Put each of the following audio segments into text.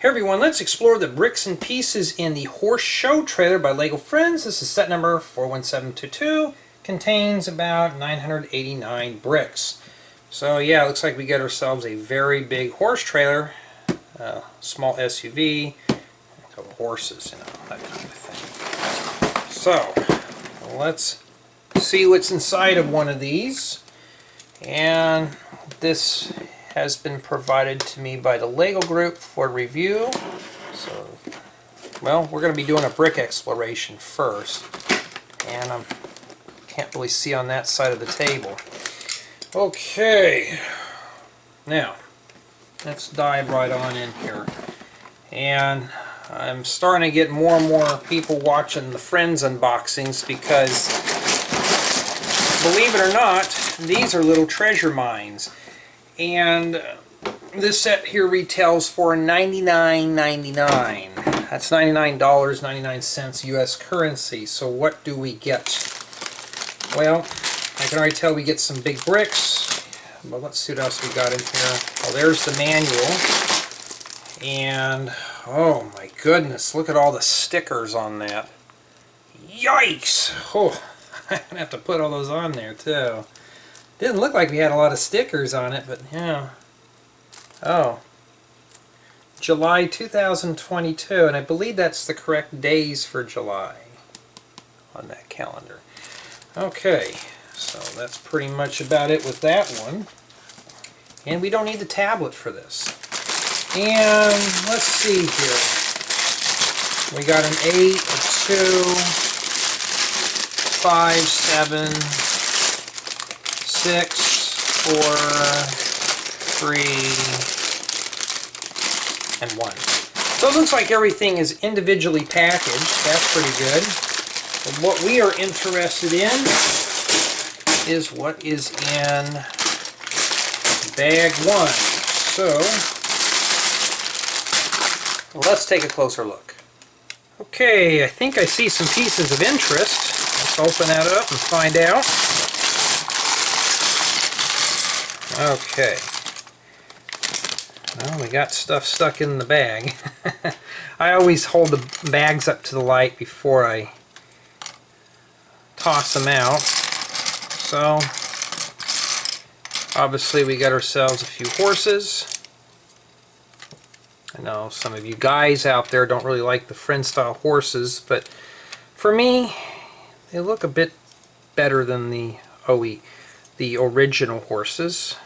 Hey everyone, let's explore the bricks and pieces in the Horse Show trailer by LEGO Friends. This is set number 41722. Contains about 989 bricks. So yeah, it looks like we get ourselves a very big horse trailer, small SUV, a couple horses, you know, that kind of thing. So let's see what's inside of one of these. And this has been provided to me by the LEGO group for review. So, well, we're going to be doing a brick exploration first, and I can't really see on that side of the table. Okay, now let's dive right on in here. And I'm starting to get more and more people watching the Friends unboxings because, believe it or not, these are little treasure mines. And this set here retails for $99.99. That's $99.99 US currency. So what do we get? Well, I can already tell we get some big bricks. But let's see what else we got in here. Oh, there's the manual. And, oh my goodness, look at all the stickers on that. Yikes! Oh, I'm going to have to put all those on there too. Didn't look like we had a lot of stickers on it, but yeah. Oh. July 2022, and I believe that's the correct days for July on that calendar. Okay, so that's pretty much about it with that one. And we don't need the tablet for this. And let's see here. We got an 8, a 2, 5, 7, 6, 4, 3, and 1. So it looks like everything is individually packaged. That's pretty good. But what we are interested in is what is in bag 1. So let's take a closer look. Okay, I think I see some pieces of interest. Let's open that up and find out. Okay. Well, we got stuff stuck in the bag. I always hold the bags up to the light before I toss them out. So, obviously we got ourselves a few horses. I know some of you guys out there don't really like the Friend style horses, but for me, they look a bit better than the original horses.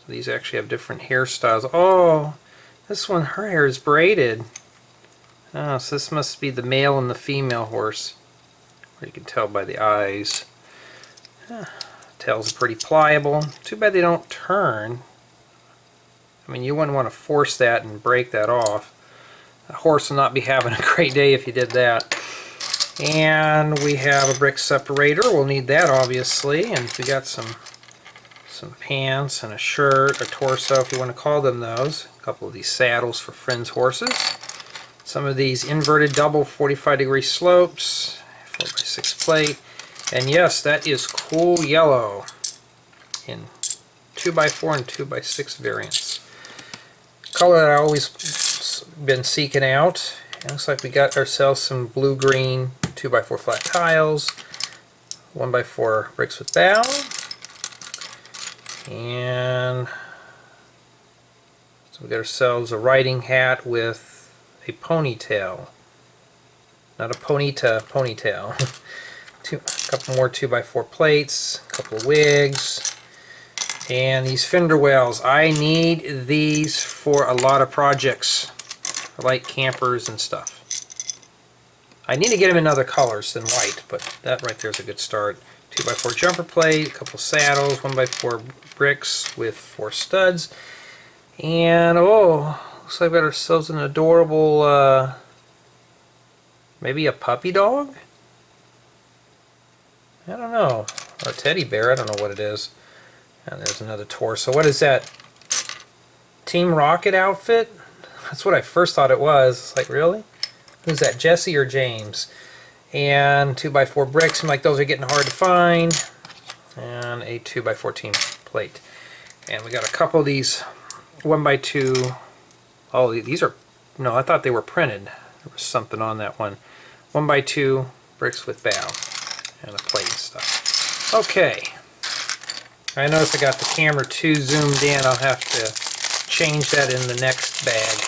So these actually have different hairstyles. Oh, this one, her hair is braided. Oh, so this must be the male and the female horse. Or you can tell by the eyes. Tails are pretty pliable. Too bad they don't turn. I mean, you wouldn't want to force that and break that off. A horse will not be having a great day if you did that. And we have a brick separator. We'll need that, obviously. And we got some pants and a shirt, or torso, if you want to call them those. A couple of these saddles for Friends horses. Some of these inverted double 45-degree slopes. 4x6 plate. And yes, that is cool yellow in 2x4 and 2x6 variants. Color that I've always been seeking out. It looks like we got ourselves some blue-green 2x4 flat tiles, 1x4 bricks with bow, and so we got ourselves a riding hat with a ponytail. Not a ponita, ponytail. A couple more 2x4 plates, a couple of wigs, and these fender wells. I need these for a lot of projects, like campers and stuff. I need to get them in other colors than white, but that right there is a good start. 2x4 jumper plate, a couple saddles, 1x4 bricks with 4 studs, and oh, looks like we got ourselves an adorable, maybe a puppy dog? I don't know, or a teddy bear, I don't know what it is. And there's another torso. What is that? Team Rocket outfit? That's what I first thought it was. It's like, really? Who's that, Jesse or James? And 2x4 bricks, seem like those are getting hard to find. And a 2x14 plate. And we got a couple of these 1x2. Oh, these are No, I thought they were printed. There was something on that one. 1x2 bricks with bow and a plate and stuff. Okay. I notice I got the camera too zoomed in. I'll have to change that in the next bag.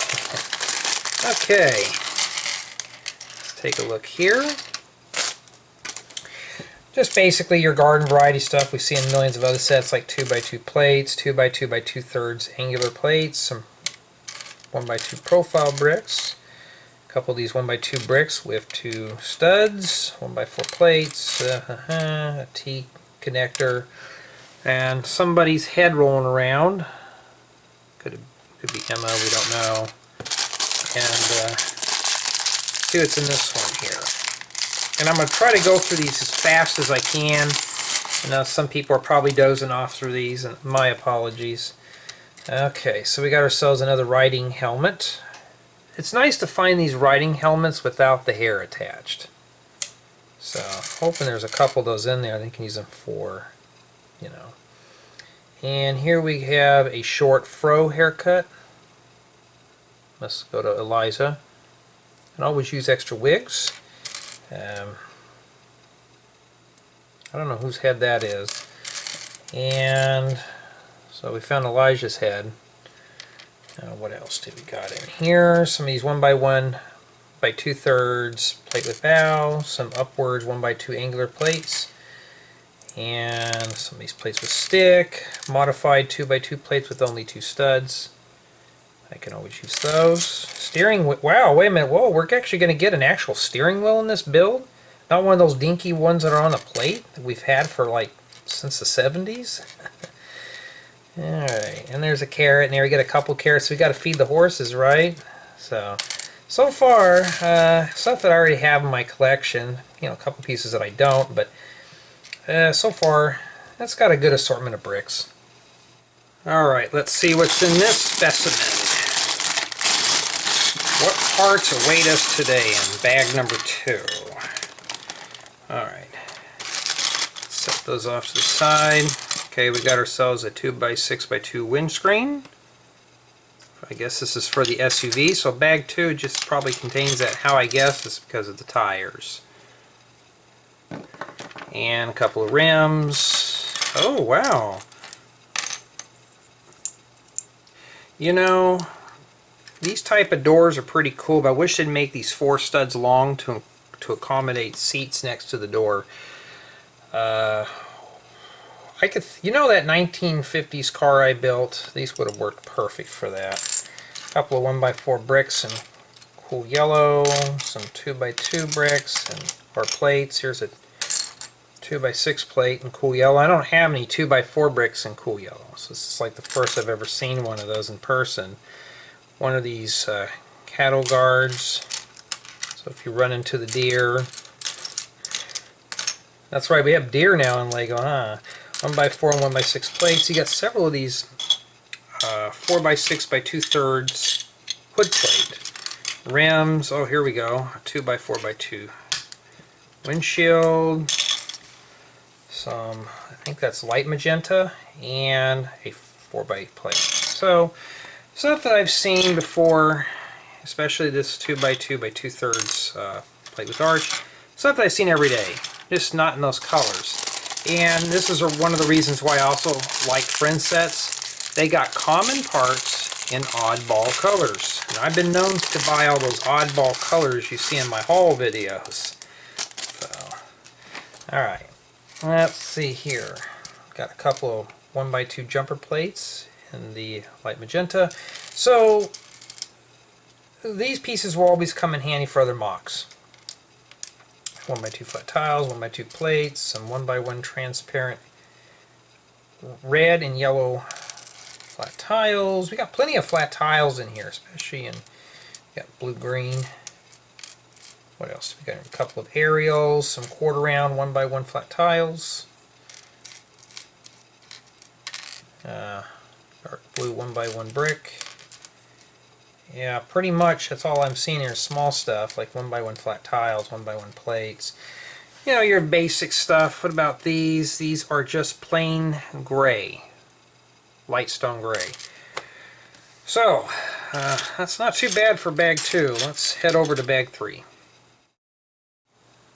Okay. Let's take a look here. Just basically your garden variety stuff we see in millions of other sets, like 2x2 plates, 2x2 by 2/3 angular plates, some 1x2 profile bricks, a couple of these 1x2 bricks with 2 studs, 1x4 plates, a T connector, and somebody's head rolling around. Could be Emma, we don't know. And see what's in this one here. And I'm going to try to go through these as fast as I can. I know some people are probably dozing off through these, and my apologies. Okay, so we got ourselves another riding helmet. It's nice to find these riding helmets without the hair attached. So, hoping there's a couple of those in there. I think you can use them for, you know. And here we have a short fro haircut. Let's go to Eliza. And always use extra wigs. I don't know whose head that is. And so we found Elijah's head. What else do we got in here? Some of these 1x1 by 2/3 plate with bow, some upwards 1x2 angular plates, and some of these plates with stick, modified 2x2 plates with only 2 studs. I can always use those. Steering wheel. Wow, wait a minute. Whoa, we're actually going to get an actual steering wheel in this build? Not one of those dinky ones that are on a plate that we've had for like since the 70s? Alright, and there's a carrot, and there we get a couple carrots. We got to feed the horses, right? So far, stuff that I already have in my collection. You know, a couple pieces that I don't, but so far, that's got a good assortment of bricks. Alright, let's see what's in this specimen. What parts await us today in bag number 2? Alright, set those off to the side. Okay, we got ourselves a 2x6x2 windscreen. I guess this is for the SUV, so bag 2 just probably contains that. How I guess is because of the tires. And a couple of rims. Oh, wow. You know, these type of doors are pretty cool, but I wish they'd make these 4 studs long to accommodate seats next to the door. I could, you know, that 1950s car I built, these would have worked perfect for that. A couple of 1x4 bricks in cool yellow, some 2x2 bricks or plates. Here's a 2x6 plate in cool yellow. I don't have any 2x4 bricks in cool yellow, so this is like the first I've ever seen one of those in person. One of these cattle guards, so if you run into the deer. That's right, we have deer now in Lego, huh? 1x4 and 1x6 plates. You got several of these 4x6 by 2/3 hood plate. Rims, oh here we go, 2x4x2 windshield. Some, I think that's light magenta, and a 4x8 plate. So, stuff that I've seen before, especially this 2x2 by 2/3 plate with arch. Stuff that I've seen every day, just not in those colors. And this is one of the reasons why I also like friend sets. They got common parts in oddball colors. And I've been known to buy all those oddball colors you see in my haul videos. So, alright. Let's see here. Got a couple of 1x2 jumper plates in the light magenta. So, these pieces will always come in handy for other mocks. 1x2 flat tiles, 1x2 plates, some 1x1 transparent red and yellow flat tiles. We got plenty of flat tiles in here, especially in, we got blue-green. What else? We got a couple of aerials, some quarter round 1x1 flat tiles. Dark blue 1x1 brick. Yeah, pretty much that's all I'm seeing here. Small stuff like 1x1 flat tiles, 1x1 plates. You know, your basic stuff. What about these? These are just plain gray. Light stone gray. So, That's not too bad for bag 2. Let's head over to bag 3.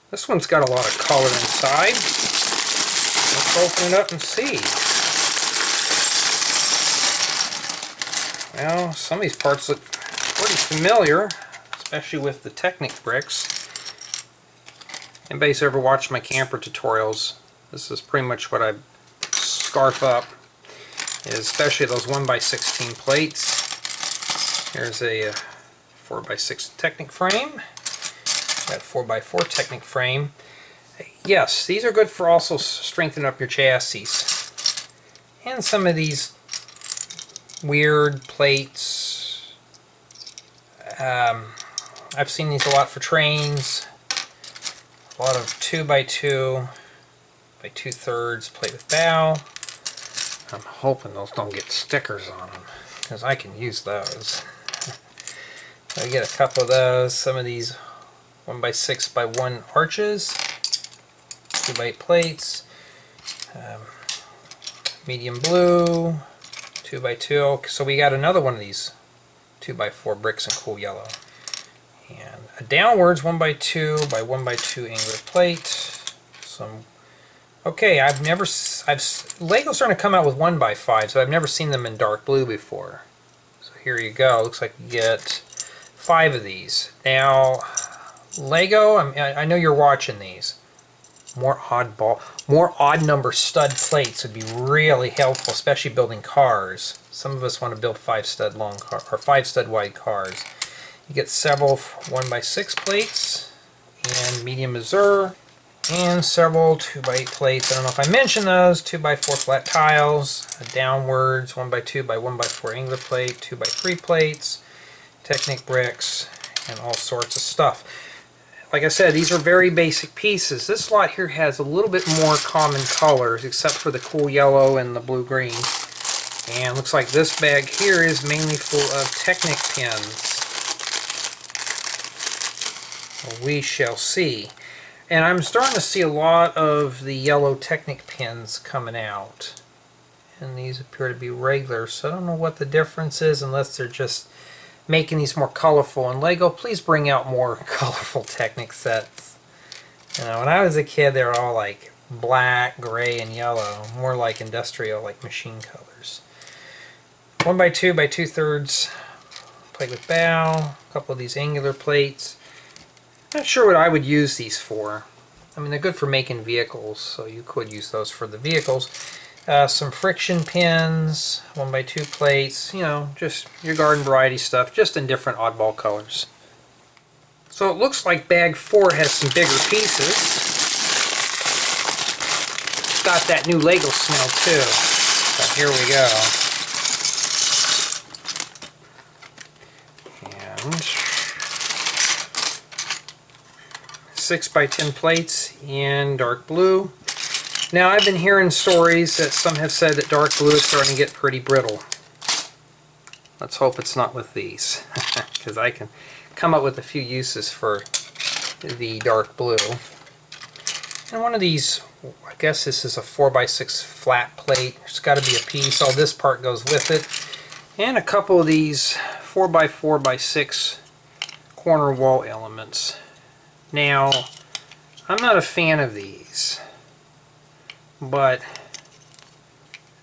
This one's got a lot of color inside. Let's open it up and see. Well, some of these parts look pretty familiar, especially with the Technic bricks. Anybody's ever watched my camper tutorials, this is pretty much what I scarf up, especially those 1x16 plates. Here's a 4x6 Technic frame. That 4x4 Technic frame. Yes, these are good for also strengthening up your chassis. And some of these weird plates. I've seen these a lot for trains. A lot of 2x2 by 2/3 plate with bow. I'm hoping those don't get stickers on them, because I can use those. So I get a couple of those. Some of these 1x6x1 arches, 2x8 plates, medium blue, 2x2. So we got another one of these 2x4 bricks in cool yellow, and a downwards 1x2 by 1x2 angular plate. Some Lego's starting to come out with 1x5, so I've never seen them in dark blue before. So here you go. Looks like you get 5 of these. Now, Lego, I know you're watching these. More odd number stud plates would be really helpful, especially building cars. Some of us want to build 5 stud long car or 5 stud wide cars. You get several 1x6 plates and medium azure, and several 2x8 plates. I don't know if I mentioned those. 2x4 flat tiles, downwards 1x2 by 1x4 angular plate, 2x3 plates, Technic bricks, and all sorts of stuff. Like I said, these are very basic pieces. This lot here has a little bit more common colors, except for the cool yellow and the blue-green. And looks like this bag here is mainly full of Technic pins. Well, we shall see. And I'm starting to see a lot of the yellow Technic pins coming out. And these appear to be regular, so I don't know what the difference is unless they're just making these more colorful. And Lego, please bring out more colorful Technic sets. You know, when I was a kid, they were all like black, gray, and yellow, more like industrial, like machine colors. 1x2 by 2/3 plate with bow. A couple of these angular plates. Not sure what I would use these for. I mean, they're good for making vehicles, so you could use those for the vehicles. Some friction pins, 1x2 plates, you know, just your garden variety stuff, just in different oddball colors. So it looks like bag 4 has some bigger pieces. It's got that new Lego smell too. So here we go. And 6x10 plates in dark blue. Now, I've been hearing stories that some have said that dark blue is starting to get pretty brittle. Let's hope it's not with these, because I can come up with a few uses for the dark blue. And one of these, I guess this is a 4x6 flat plate. There's got to be a piece. All this part goes with it. And a couple of these 4x4x6 corner wall elements. Now, I'm not a fan of these, but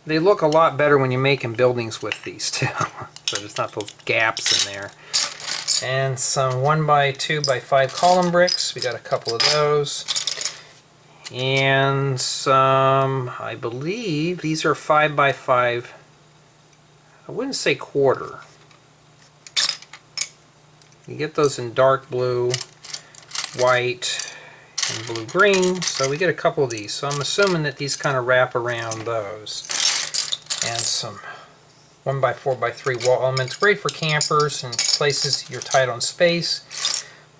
they look a lot better when you're making buildings with these too. So there's not those gaps in there. And some 1x2 by 5 column bricks. We got a couple of those. And some, I believe these are 5x5. I wouldn't say quarter. You get those in dark blue, white, and blue-green, so we get a couple of these. So I'm assuming that these kind of wrap around those. And some 1x4x3 wall elements, great for campers and places you're tight on space.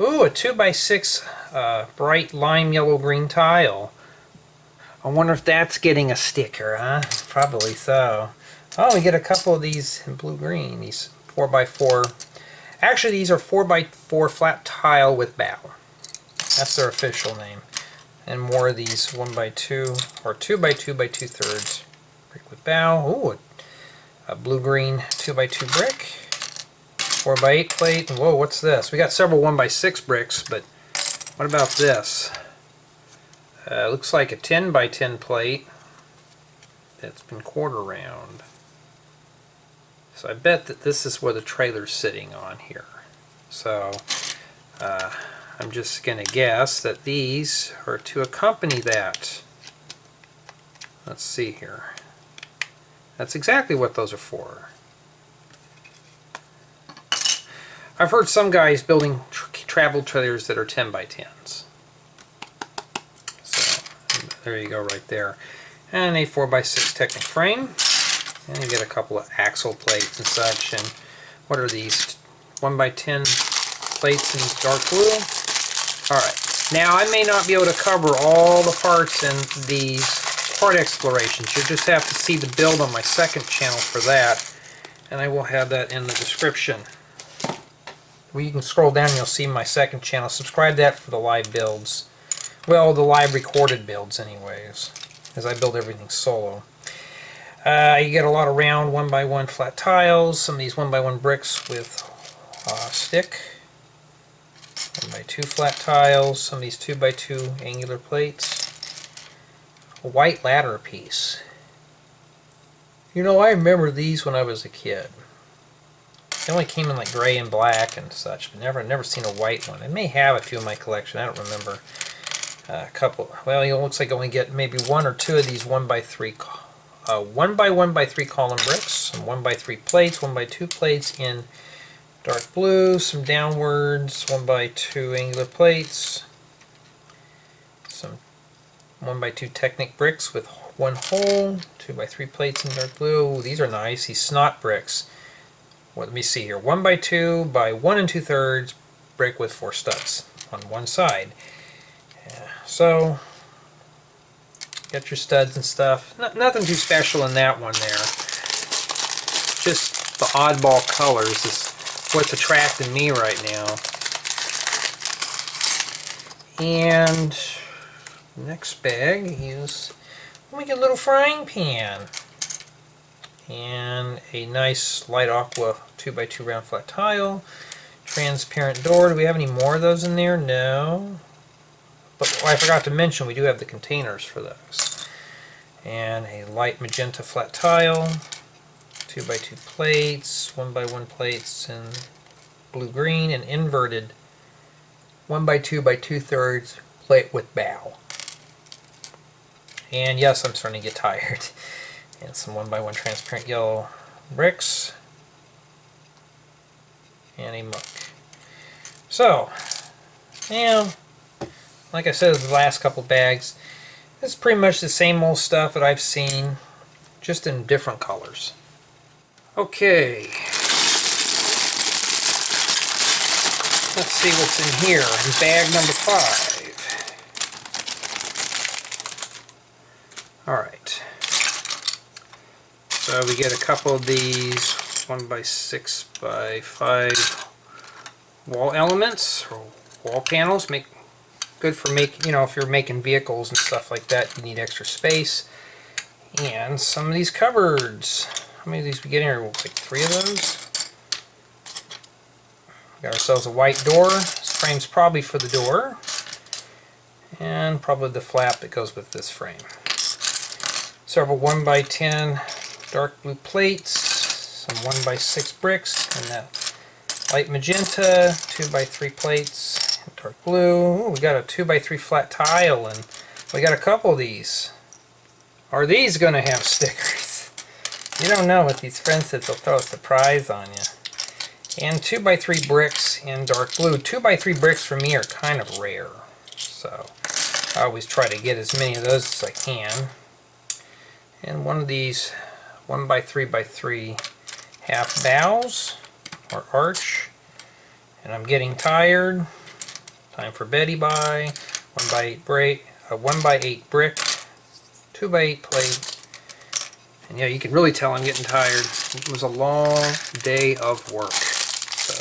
Ooh, a 2x6 bright lime yellow-green tile. I wonder if that's getting a sticker, huh? Probably so. Oh, we get a couple of these in blue-green, these 4x4. Actually, these are 4x4 flat tile with bow. That's their official name. And more of these 1x2 or 2x2 by 2/3 brick with bow. Ooh, a blue-green 2x2 brick. 4x8 plate. And whoa, what's this? We got several 1x6 bricks, but what about this? Looks like a 10x10 plate that's been quarter round. So I bet that this is where the trailer's sitting on here. So I'm just going to guess that these are to accompany that. Let's see here. That's exactly what those are for. I've heard some guys building travel trailers that are 10x10s. So there you go right there. And a 4x6 Technic frame. And you get a couple of axle plates and such. And what are these? 1x10 plates in dark blue. Alright, now I may not be able to cover all the parts in these part explorations. You'll just have to see the build on my second channel for that. And I will have that in the description. Well, you can scroll down and you'll see my second channel. Subscribe to that for the live builds. Well, the live recorded builds anyways, as I build everything solo. You get a lot of round 1x1 flat tiles, some of these 1x1 bricks with stick, 1x2 flat tiles, some of these 2x2 angular plates, a white ladder piece. You know, I remember these when I was a kid. They only came in like gray and black and such, but never seen a white one. I may have a few in my collection. I don't remember. A couple. Well, it looks like I only get maybe one or two of these 1x3, 1x1x3 column bricks, some 1x3 plates, 1x2 plates in dark blue, some downwards 1x2 angular plates, some 1x2 Technic bricks with one hole, 2x3 plates in dark blue. Ooh, these are nice. These snot bricks. Well, let me see here. 1x2 by 1 2/3 brick with 4 studs on one side. Yeah, so, got your studs and stuff. Nothing too special in that one there. Just the oddball colors is what's attracting me right now. And next bag is, we get a little frying pan. And a nice light aqua 2x2 round flat tile, transparent door. Do we have any more of those in there? No. But I forgot to mention we do have the containers for those. And a light magenta flat tile, 2x2 plates, 1x1 plates in blue-green, and inverted 1x2 by 2/3 plate with bow. And yes, I'm starting to get tired. And some 1x1 transparent yellow bricks. And a muck. So, yeah, like I said, the last couple bags, it's pretty much the same old stuff that I've seen, just in different colors. Okay. Let's see what's in here. In bag number 5. Alright. So we get a couple of these 1x6x5 wall elements or wall panels. Good for making, you know, if you're making vehicles and stuff like that, you need extra space. And some of these cupboards. How many of these we get in here? Looks like 3 of those. Got ourselves a white door. This frame's probably for the door. And probably the flap that goes with this frame. Several 1x10 dark blue plates, some 1x6 bricks, and that light magenta, 2x3 plates, dark blue. Ooh, we got a 2x3 flat tile, and we got a couple of these. Are these going to have stickers? You don't know with these friends that they'll throw a surprise on you. And 2x3 bricks in dark blue. 2x3 bricks for me are kind of rare, so I always try to get as many of those as I can. And one of these 1x3x3 half bows or arch. And I'm getting tired. Time for Betty Bye. 1x8 brick, 1x8 brick, 2x8 plate. And yeah, you can really tell I'm getting tired. It was a long day of work. So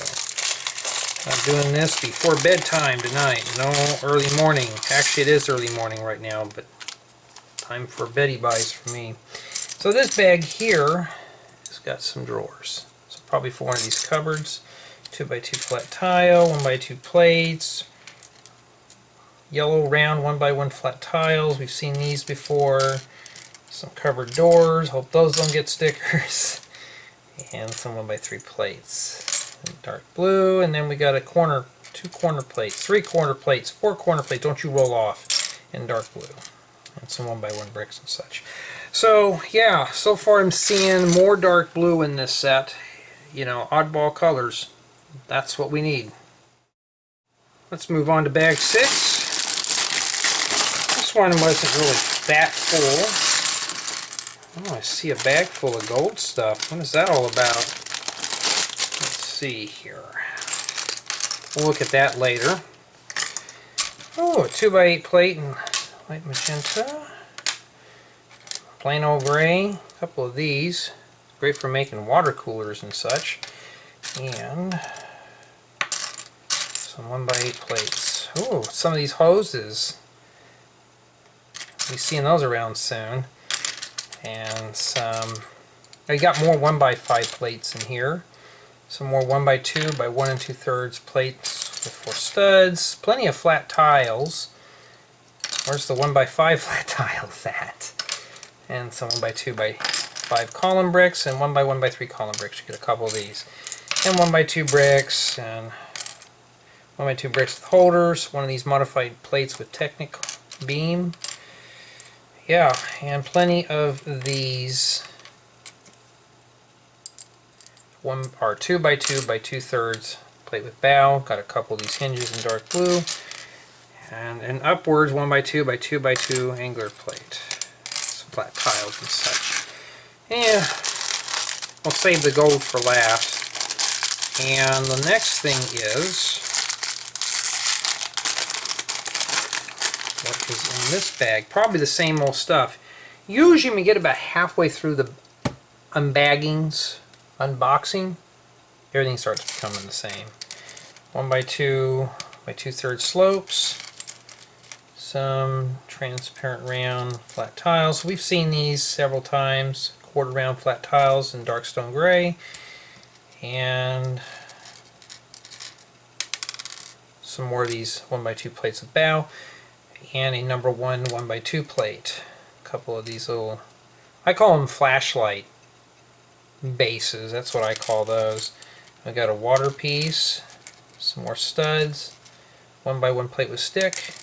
I'm doing this before bedtime tonight. No early morning. Actually, it is early morning right now, but time for Betty Buys for me. So this bag here has got some drawers. So probably for one of these cupboards. 2x2 flat tile, 1x2 plates, yellow round 1x1 flat tiles. We've seen these before. Some covered doors. Hope those don't get stickers. And some 1x3 plates. And dark blue, and then we got a corner, 2 corner plates, 3 corner plates, 4 corner plates. Don't you roll off. In dark blue. And some 1x1 bricks and such. So yeah, so far I'm seeing more dark blue in this set. You know, oddball colors. That's what we need. Let's move on to bag 6. This one wasn't really that full. Oh, I see a bag full of gold stuff. What is that all about? Let's see here. We'll look at that later. Oh, a 2x8 plate in light magenta. Plain old gray. A couple of these. Great for making water coolers and such. And some 1x8 plates. Oh, some of these hoses. We'll be seeing those around soon. And some, I got more 1x5 plates in here. Some more 1x2 by 1 2/3 plates with 4 studs. Plenty of flat tiles. Where's the 1x5 flat tiles at? And some 1x2 by 5 column bricks and 1x1 by 3 column bricks. You get a couple of these. And 1x2 bricks and 1x2 bricks with holders. One of these modified plates with Technic beam. Yeah, and plenty of these 2x2 by 2/3 plate with bow. Got a couple of these hinges in dark blue. And an upwards 1x2 by 2x2 angler plate. Some flat tiles and such. Yeah, we'll save the gold for last. And the next thing is, what is in this bag? Probably the same old stuff. Usually when we get about halfway through the unbaggings, unboxing, everything starts becoming the same. 1x2 by 2/3 slopes. Some transparent round flat tiles. We've seen these several times. Quarter round flat tiles in dark stone gray. And some more of these 1x2 plates of bow. And a number 1 1x2 plate. A couple of these little, I call them flashlight bases. That's what I call those. I got a water piece, some more studs, 1x1 plate with stick,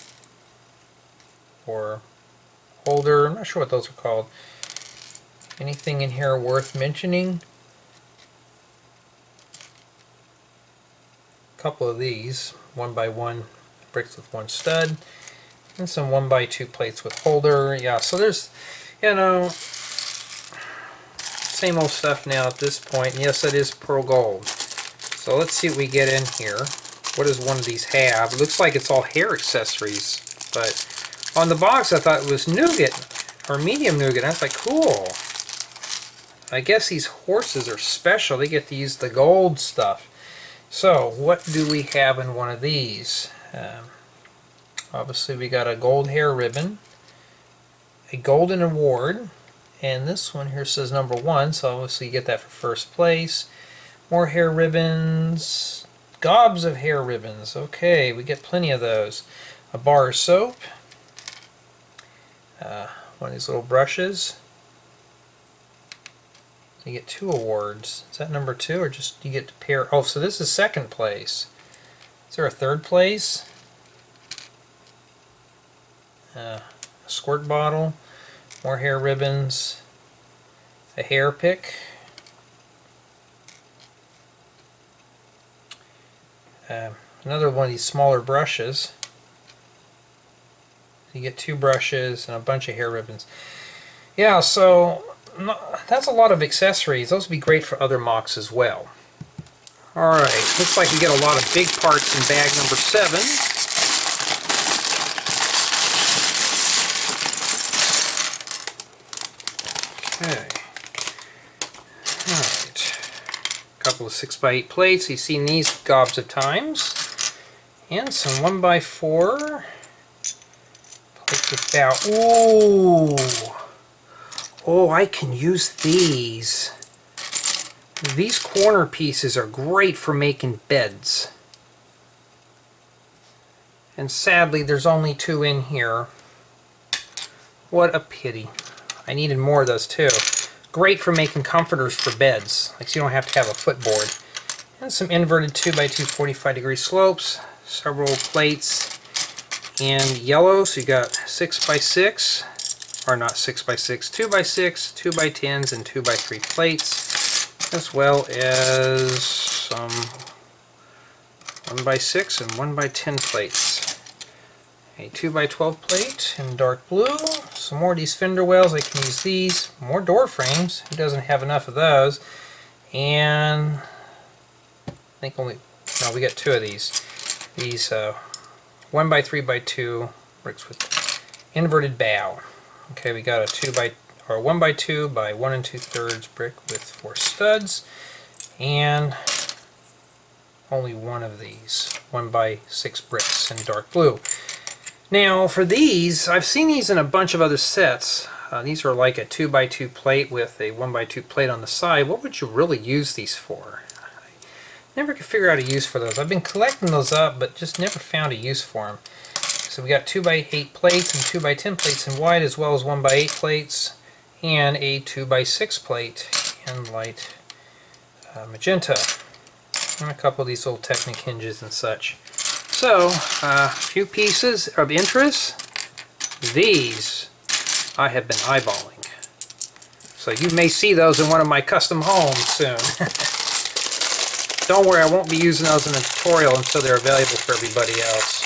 or holder. I'm not sure what those are called. Anything in here worth mentioning? A couple of these 1x1 bricks with 1 stud. And some 1x2 plates with holder. Yeah, so there's, you know, same old stuff now at this point. And yes, it is pearl gold. So let's see what we get in here. What does one of these have? It looks like it's all hair accessories. But on the box I thought it was nougat, or medium nougat. I was like, cool. I guess these horses are special. They get to use the gold stuff. So what do we have in one of these? Obviously we got a gold hair ribbon, a golden award, and this one here says number 1, so obviously you get that for first place. More hair ribbons, gobs of hair ribbons. Okay, we get plenty of those. A bar of soap, one of these little brushes. You get 2 awards. Is that number 2 or just you get to pair? Oh, so this is second place. Is there a third place? A squirt bottle, more hair ribbons, a hair pick, another one of these smaller brushes. You get 2 brushes and a bunch of hair ribbons. Yeah, so that's a lot of accessories. Those would be great for other mocks as well. Alright, looks like we get a lot of big parts in bag number 7. Okay. Alright. A couple of 6x8 plates. You've seen these gobs of times. And some 1x4 plates with bow. Ooh! Oh, I can use these. These corner pieces are great for making beds. And sadly, there's only 2 in here. What a pity. I needed more of those too. Great for making comforters for beds, like so you don't have to have a footboard. And some inverted 2x2 45-degree slopes, several plates in yellow, so you got 6x6, or not 6x6, 2x6, 2x10s, and 2x3 plates, as well as some 1x6 and 1x10 plates. A 2x12 plate in dark blue, some more of these fender wells, I can use these, more door frames, who doesn't have enough of those, and I think only, no, we got 2 of these 1x3x2 bricks with inverted bow. Okay, we got a 1x2 by 1 2/3 brick with 4 studs, and only 1 of these 1x6 bricks in dark blue. Now for these, I've seen these in a bunch of other sets. These are like a 2x2 plate with a 1x2 plate on the side. What would you really use these for? I never could figure out a use for those. I've been collecting those up, but just never found a use for them. So we got 2x8 plates and 2x10 plates in white, as well as 1x8 plates and a 2x6 plate in light magenta. And a couple of these little Technic hinges and such. So, a few pieces of interest. These I have been eyeballing. So you may see those in one of my custom homes soon. Don't worry, I won't be using those in a tutorial until they're available for everybody else.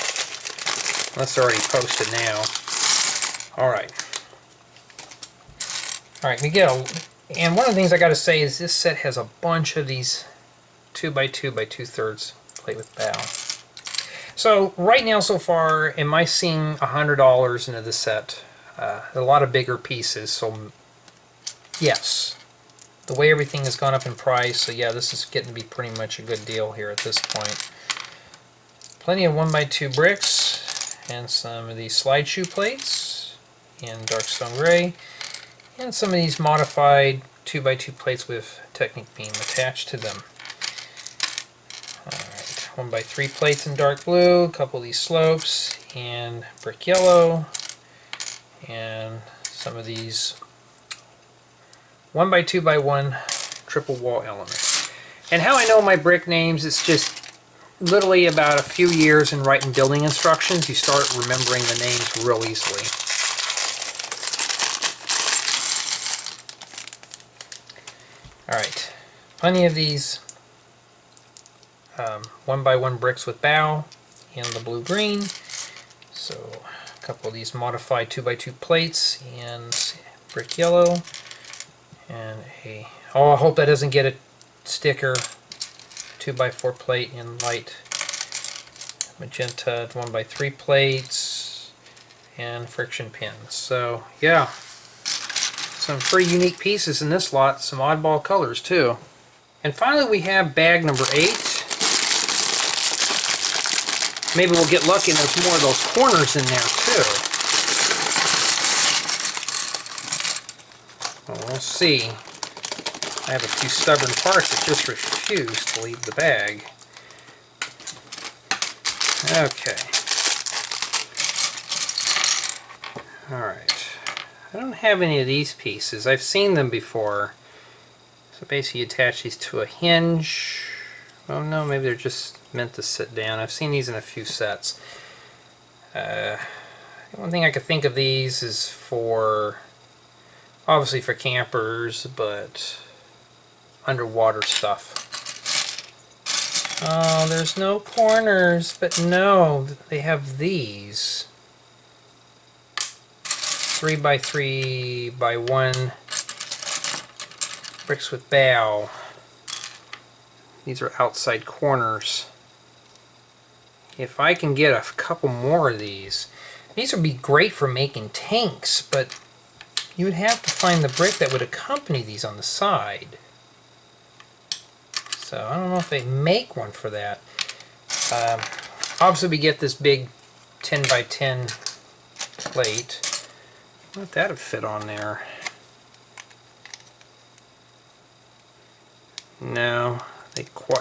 Unless they're already posted now. Alright. Alright, we get and one of the things I gotta say is this set has a bunch of these 2x2 by 2/3 plate with bow. So right now so far, am I seeing $100 into the set? A lot of bigger pieces, so yes. The way everything has gone up in price, so yeah, this is getting to be pretty much a good deal here at this point. Plenty of 1x2 bricks, and some of these slide shoe plates in dark stone gray, and some of these modified 2x2 plates with Technic beam attached to them. 1x3 plates in dark blue, a couple of these slopes, and brick yellow, and some of these 1x2x1 triple wall elements. And how I know my brick names, it's just literally about a few years in writing building instructions, you start remembering the names real easily. Alright, plenty of these 1x1 bricks with bow in the blue-green. So a couple of these modified 2x2 plates in brick yellow. And oh, I hope that doesn't get a sticker. 2x4 plate in light magenta, 1x3 plates, and friction pins. So yeah, some pretty unique pieces in this lot, some oddball colors too. And finally we have bag number 8. Maybe we'll get lucky and there's more of those corners in there too. Well, we'll see. I have a few stubborn parts that just refuse to leave the bag. Okay. Alright. I don't have any of these pieces. I've seen them before. So basically you attach these to a hinge. Oh no, maybe they're just meant to sit down. I've seen these in a few sets. The one thing I could think of these is for, obviously for campers, but underwater stuff. Oh, there's no corners, but no, they have these 3x3x1 bricks with bow. These are outside corners. If I can get a couple more of these would be great for making tanks, but you would have to find the brick that would accompany these on the side. So I don't know if they make one for that. Obviously we get this big 10x10 plate. What that would fit on there? No,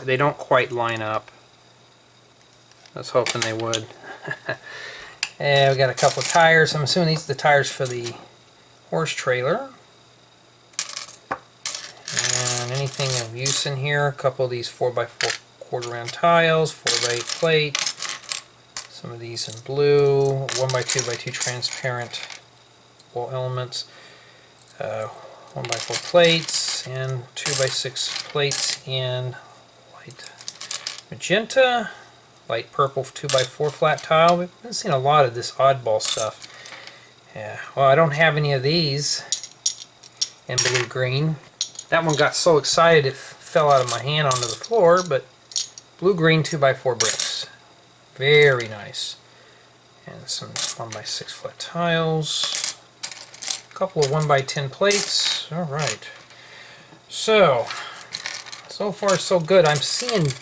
they don't quite line up. I was hoping they would. And we got a couple of tires. I'm assuming these are the tires for the horse trailer. And anything of use in here, a couple of these 4x4 quarter round tiles, 4x8 plate, some of these in blue, 1x2x2 transparent wall elements, 1x4 plates, and 2x6 plates in light magenta, light purple 2x4 flat tile. We've been seeing a lot of this oddball stuff. Yeah, well, I don't have any of these in blue green. That one got so excited it fell out of my hand onto the floor, but blue-green 2x4 bricks. Very nice. And some 1x6 flat tiles. A couple of 1x10 plates. Alright. So far so good. I'm seeing...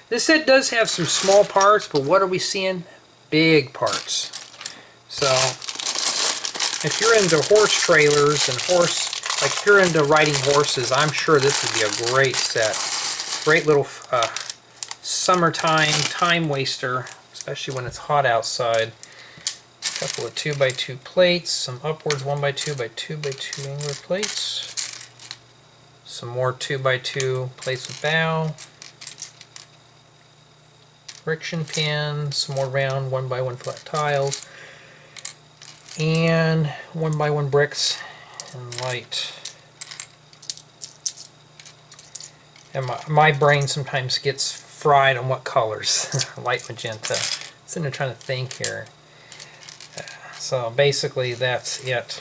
This set does have some small parts, but what are we seeing? Big parts. So, if you're into horse trailers and like if you're into riding horses, I'm sure this would be a great set. Great little summertime time waster, especially when it's hot outside. A couple of 2x2 plates, some upwards 1x2x2x2 angler plates, some more 2x2 plates with bow, friction pins, some more round 1x1 flat tiles, and 1x1 bricks and light. And my brain sometimes gets fried on what colors. Light magenta. I'm sitting there trying to think here. So basically that's it.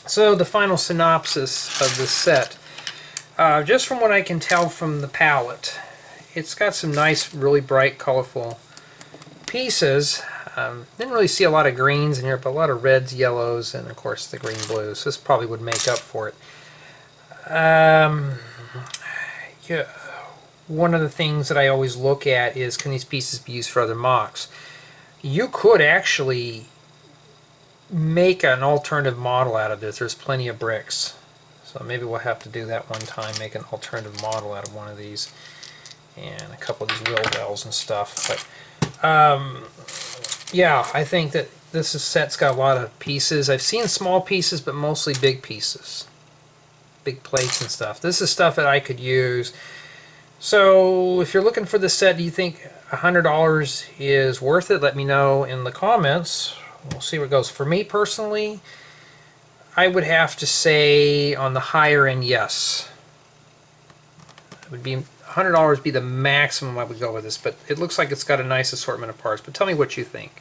So the final synopsis of this set. Just from what I can tell from the palette, it's got some nice, really bright, colorful pieces. Didn't really see a lot of greens in here, but a lot of reds, yellows, and of course the green blues. This probably would make up for it. Yeah, one of the things that I always look at is, can these pieces be used for other mocks? You could actually make an alternative model out of this. There's plenty of bricks. So maybe we'll have to do that one time, make an alternative model out of one of these. And a couple of these wheel wells and stuff. But yeah, I think that this set's got a lot of pieces. I've seen small pieces, but mostly big pieces. Big plates and stuff. This is stuff that I could use. So if you're looking for this set, do you think $100 is worth it? Let me know in the comments. We'll see where it goes. For me personally, I would have to say on the higher end, yes. It would be $100 be the maximum I would go with this, but it looks like it's got a nice assortment of parts. But tell me what you think.